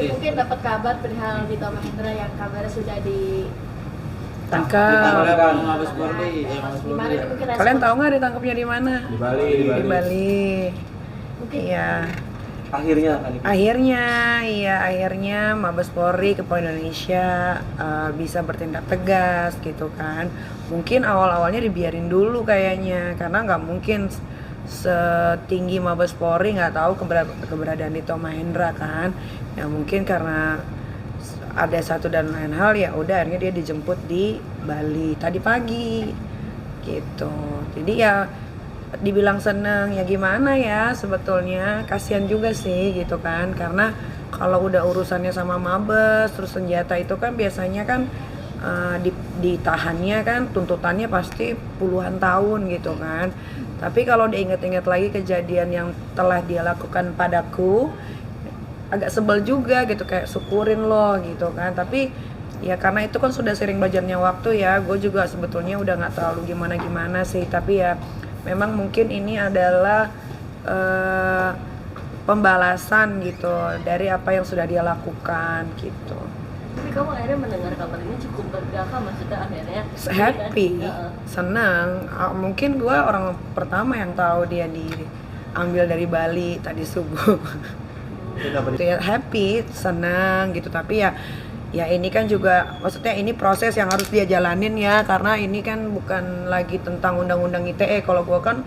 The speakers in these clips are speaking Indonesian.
Mungkin dapat kabar perihal Dito Mahendra yang kabarnya sudah ditangkap. Mabes Polri. Gimana itu mungkin respon? Kalian tahu nggak ditangkapnya di mana? Di Bali. Di Bali. Mungkin Iya. Akhirnya Mabes Polri Kepala Indonesia bisa bertindak tegas gitu kan. Mungkin awal-awalnya dibiarin dulu kayaknya, karena nggak mungkin setinggi Mabes Polri nggak tahu keberadaan Dito Mahendra kan. Ya mungkin karena ada satu dan lain hal, ya udah akhirnya dia dijemput di Bali tadi pagi gitu. Jadi ya dibilang seneng ya gimana ya, sebetulnya kasihan juga sih gitu kan, karena kalau udah urusannya sama Mabes terus senjata itu kan biasanya kan ditahannya kan tuntutannya pasti puluhan tahun gitu kan. Tapi kalau diingat-ingat lagi kejadian yang telah dia lakukan padaku, agak sebel juga gitu, kayak syukurin loh gitu kan. Tapi ya karena itu kan sudah sering belajarnya waktu ya, gue juga sebetulnya udah nggak terlalu gimana sih. Tapi ya memang mungkin ini adalah pembalasan gitu dari apa yang sudah dia lakukan gitu. Tapi kamu akhirnya mendengar kabar ini cukup bergaka, maksudnya akhirnya Happy, senang. Mungkin gue orang pertama yang tahu dia diambil dari Bali tadi subuh. Ya, happy, senang gitu. Tapi ya ini kan juga maksudnya ini proses yang harus dia jalanin ya, karena ini kan bukan lagi tentang undang-undang ITE. Kalau gue kan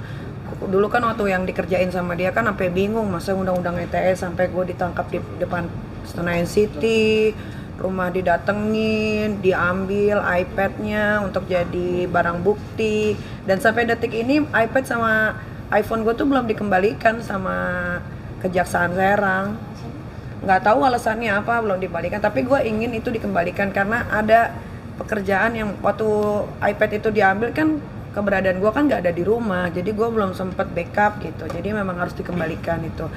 dulu kan waktu yang dikerjain sama dia kan sampai bingung, masa undang-undang ITE sampai gue ditangkap di depan Senayan City, rumah didatengin, diambil iPad-nya untuk jadi barang bukti, dan sampai detik ini iPad sama iPhone gue tuh belum dikembalikan sama Kejaksaan Serang. Nggak tahu alasannya apa belum dikembalikan, tapi gue ingin itu dikembalikan karena ada pekerjaan yang waktu iPad itu diambil kan keberadaan gue kan nggak ada di rumah, jadi gue belum sempet backup gitu, jadi memang harus dikembalikan itu.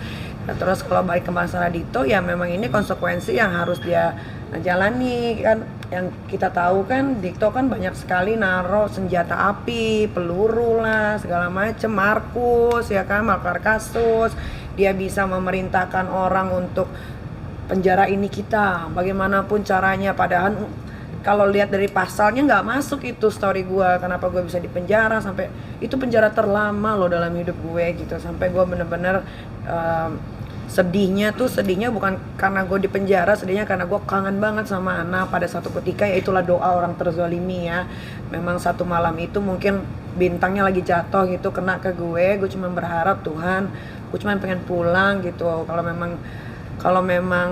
Nah, terus kalau balik ke masalah Dito, ya memang ini konsekuensi yang harus dia jalani kan. Yang kita tahu kan Dito kan banyak sekali naro senjata api, peluru lah segala macem, Markus ya kan, makar kasus. Dia bisa memerintahkan orang untuk penjara ini kita bagaimanapun caranya, padahal kalau lihat dari pasalnya nggak masuk itu story gue, kenapa gue bisa dipenjara sampai itu penjara terlama loh dalam hidup gue gitu. Sampai gue bener-bener sedihnya bukan karena gue dipenjara, sedihnya karena gue kangen banget sama Ana pada satu ketika, ya itulah doa orang terzalimi ya. Memang satu malam itu mungkin bintangnya lagi jatuh gitu kena ke gue cuma berharap Tuhan, gue cuma pengen pulang gitu. Kalau memang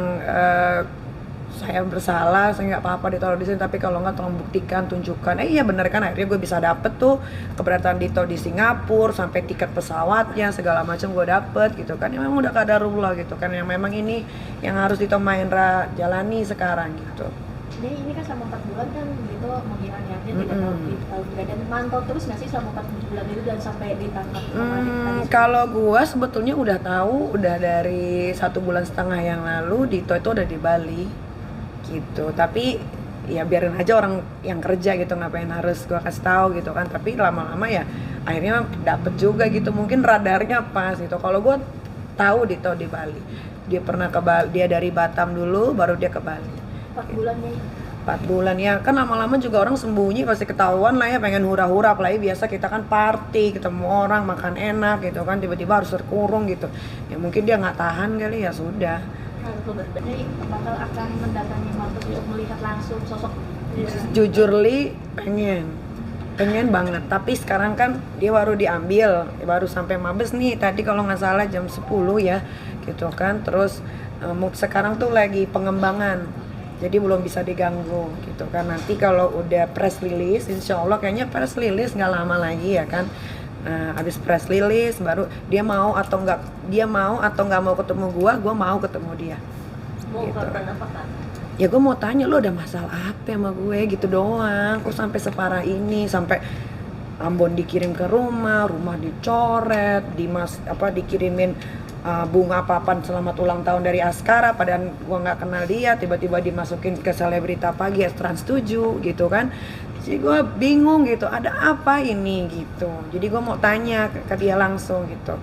saya bersalah, saya nggak apa-apa ditaruh di sini, tapi kalau nggak tolong buktikan, tunjukkan. Iya bener kan, akhirnya gue bisa dapet tuh keberatan Dito di Singapura, sampai tiket pesawatnya segala macam gue dapet gitu kan. Ya memang udah kadarullah gitu kan, yang memang ini yang harus Dito Mahendra jalani sekarang gitu. Jadi ini kan selama 4 bulan kan Dito menghilang ya, dia tidak tahu dan mantau terus nggak sih selama 4 bulan itu dan sampai ditangkap kemarin? Kalau gue sebetulnya udah tahu, udah dari 1,5 bulan yang lalu Dito itu udah di Bali gitu. Tapi ya biarin aja orang yang kerja gitu, ngapain harus gue kasih tahu gitu kan. Tapi lama-lama ya akhirnya dapet juga gitu, mungkin radarnya pas gitu. Kalau gue tahu Dito di Bali, dia pernah ke Bali, dia dari Batam dulu baru dia ke Bali. 4 bulannya 4 bulan ya kan, lama-lama juga orang sembunyi pasti ketahuan lah ya, pengen hura-hura. Apalagi biasa kita kan party, ketemu orang, makan enak gitu kan, tiba-tiba harus terkurung gitu. Ya mungkin dia nggak tahan kali, ya sudah. Jadi bakal akan mendatangi Mabes untuk melihat langsung sosok dia. Jujur Li, pengen banget. Tapi sekarang kan dia baru diambil, baru sampai Mabes nih tadi kalau nggak salah jam 10 ya gitu kan. Terus sekarang tuh lagi pengembangan, jadi belum bisa diganggu gitu kan. Nanti kalau udah press release, insya Allah kayaknya press release nggak lama lagi ya kan. Nah, abis press release baru dia mau atau nggak mau ketemu gua mau ketemu dia. Mau Gitu. korban apa kan? Ya gue mau tanya, lo ada masalah apa sama gue gitu doang, kok sampai separah ini, sampai Ambon dikirim ke rumah dicoret, dikirimin bunga papan selamat ulang tahun dari Askara, padahal gua nggak kenal dia, tiba-tiba dimasukin ke Selebrita Pagi Trans 7 gitu kan. Jadi gua bingung gitu, ada apa ini gitu. Jadi gua mau tanya ke dia langsung gitu.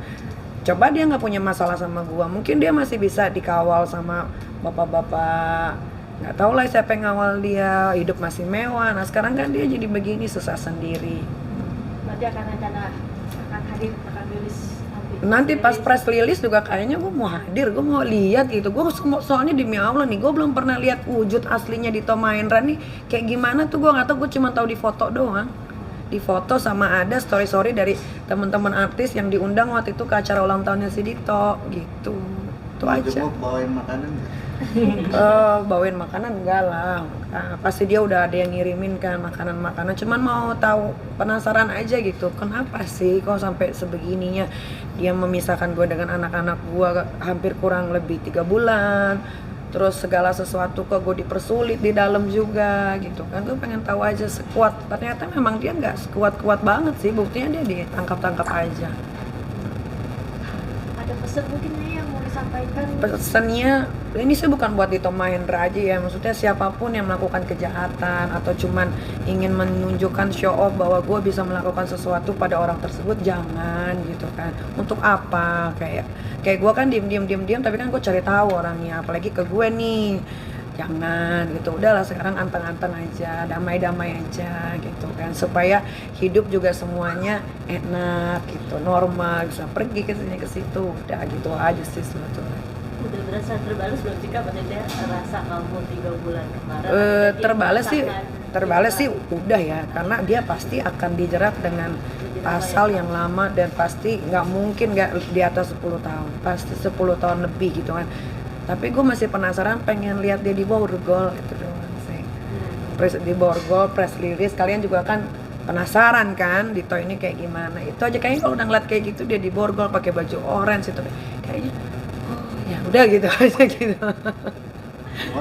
Coba dia nggak punya masalah sama gua, mungkin dia masih bisa dikawal sama bapak-bapak, nggak tahu lah siapa yang ngawal dia, hidup masih mewah. Nah sekarang kan dia jadi begini, susah sendiri. Berarti akan hadir, akan rilis Nanti pas press release juga kayaknya gue mau hadir, gue mau lihat gitu. Gue soalnya demi Allah nih, gue belum pernah lihat wujud aslinya Dito Mahendra nih kayak gimana tuh. Gue nggak tahu, gue cuma tahu di foto doang. Di foto sama ada story dari teman-teman artis yang diundang waktu itu ke acara ulang tahunnya si Dito gitu. Itu aja. Jenguk bawain makanan nggak? Bawain makanan enggak lah. Pasti dia udah ada yang ngirimin kan makanan-makanan. Cuman mau tahu, penasaran aja gitu. Kenapa sih kok sampai sebegininya dia memisahkan gue dengan anak-anak gue hampir kurang lebih 3 bulan. Terus segala sesuatu kok gue dipersulit di dalam juga gitu kan. Gue pengen tahu aja sekuat. Ternyata memang dia nggak sekuat-kuat banget sih. Buktinya dia ditangkap-tangkap aja. Ada pesan mungkin nih yang mau disampaikan? Pesannya ini sih bukan buat Dito Mahendra aja ya, maksudnya siapapun yang melakukan kejahatan atau cuman ingin menunjukkan show off bahwa gue bisa melakukan sesuatu pada orang tersebut, jangan gitu kan. Untuk apa? Kayak gue kan diem tapi kan gue cari tahu orangnya, apalagi ke gue nih. Jangan gitu, udahlah sekarang anteng-anteng aja, damai-damai aja gitu kan, supaya hidup juga semuanya enak gitu, normal, bisa pergi ke sini ke situ, udah gitu aja sih sebetulnya. Udah berasa terbalas belum sih Kak, maksudnya rasa kamu 3 bulan kemarin? Terbalas sih udah ya, karena dia pasti akan dijerat dengan pasal yang lama dan pasti nggak mungkin nggak di atas 10 tahun, pasti 10 tahun lebih gitu kan. Tapi gue masih penasaran, pengen lihat dia di Borgol itu doang sih. Di Borgol press release, kalian juga kan penasaran kan Dito ini kayak gimana. Itu aja kayaknya kalau udah ngeliat kayak gitu dia di Borgol pakai baju orange itu kayaknya oh ya udah gitu aja gitu.